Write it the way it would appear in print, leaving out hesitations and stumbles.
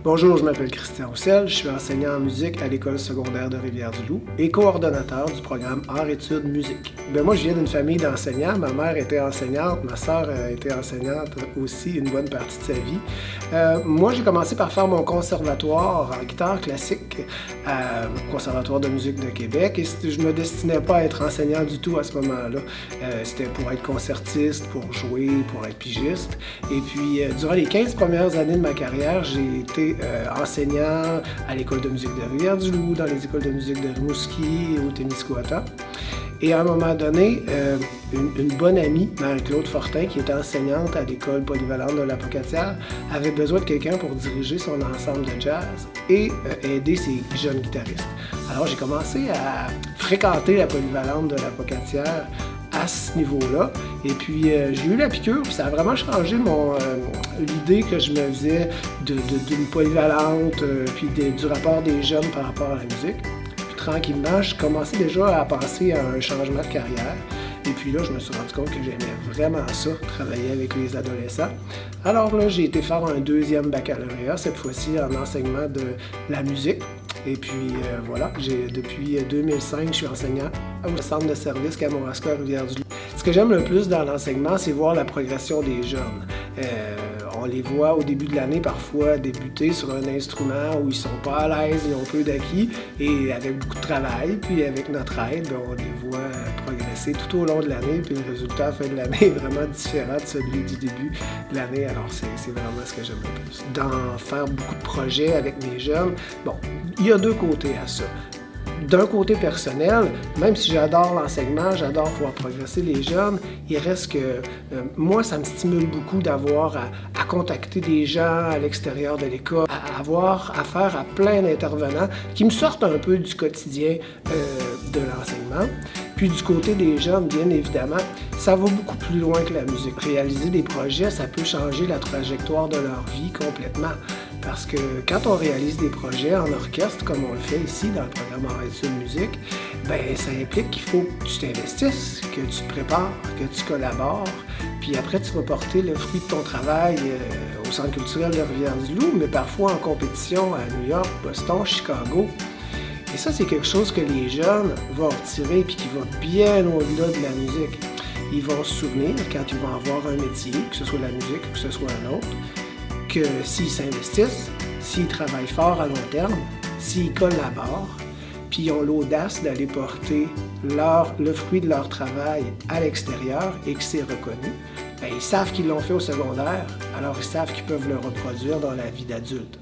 Bonjour, je m'appelle Christian Roussel, je suis enseignant en musique à l'école secondaire de Rivière-du-Loup et coordonnateur du programme Arts-études musique. Moi, je viens d'une famille d'enseignants. Ma mère était enseignante, ma sœur était enseignante aussi une bonne partie de sa vie. Moi, j'ai commencé par faire mon conservatoire en guitare classique au Conservatoire de musique de Québec et je me destinais pas à être enseignant du tout à ce moment-là. C'était pour être concertiste, pour jouer, pour être pigiste. Et puis, durant les 15 premières années de ma carrière, j'ai été enseignant à l'école de musique de Rivière-du-Loup, dans les écoles de musique de Rimouski et au Témiscouata. Et à un moment donné, une bonne amie, Marie-Claude Fortin, qui était enseignante à l'école polyvalente de l'Apocatière, avait besoin de quelqu'un pour diriger son ensemble de jazz et aider ses jeunes guitaristes. Alors j'ai commencé à fréquenter la polyvalente de l'Apocatière à ce niveau-là. Et puis, j'ai eu la piqûre, puis ça a vraiment changé l'idée que je me faisais d'une polyvalente, puis du rapport des jeunes par rapport à la musique. Puis tranquillement, je commençais déjà à penser à un changement de carrière. Et puis là, je me suis rendu compte que j'aimais vraiment ça, travailler avec les adolescents. Alors là, j'ai été faire un deuxième baccalauréat, cette fois-ci en enseignement de la musique. Et puis voilà, depuis 2005, je suis enseignant au centre de service Kamouraska à Rivière-du-Loup. Ce que j'aime le plus dans l'enseignement, c'est voir la progression des jeunes. On les voit au début de l'année parfois débuter sur un instrument où ils sont pas à l'aise, ils ont peu d'acquis, et avec beaucoup de travail, puis avec notre aide, on les voit progresser tout au long de l'année, puis le résultat à la fin de l'année est vraiment différent de celui du début de l'année. Alors c'est vraiment ce que j'aime le plus. D'en faire beaucoup de projets avec mes jeunes, bon, il y a deux côtés à ça. D'un côté personnel, même si j'adore l'enseignement, j'adore pouvoir progresser les jeunes, il reste que moi, ça me stimule beaucoup d'avoir à contacter des gens à l'extérieur de l'école, à avoir affaire à plein d'intervenants qui me sortent un peu du quotidien de l'enseignement. Puis du côté des jeunes, bien évidemment, ça va beaucoup plus loin que la musique. Réaliser des projets, ça peut changer la trajectoire de leur vie complètement. Parce que quand on réalise des projets en orchestre, comme on le fait ici dans le programme Arts-études musique, ça implique qu'il faut que tu t'investisses, que tu te prépares, que tu collabores. Puis après, tu vas porter le fruit de ton travail au Centre culturel de Rivière-du-Loup, mais parfois en compétition à New York, Boston, Chicago. Et ça, c'est quelque chose que les jeunes vont retirer puis qui va bien au-delà de la musique. Ils vont se souvenir, quand ils vont avoir un métier, que ce soit la musique ou que ce soit un autre, que s'ils s'investissent, s'ils travaillent fort à long terme, s'ils collaborent, puis ils ont l'audace d'aller porter le fruit de leur travail à l'extérieur et que c'est reconnu, ils savent qu'ils l'ont fait au secondaire, alors ils savent qu'ils peuvent le reproduire dans la vie d'adulte.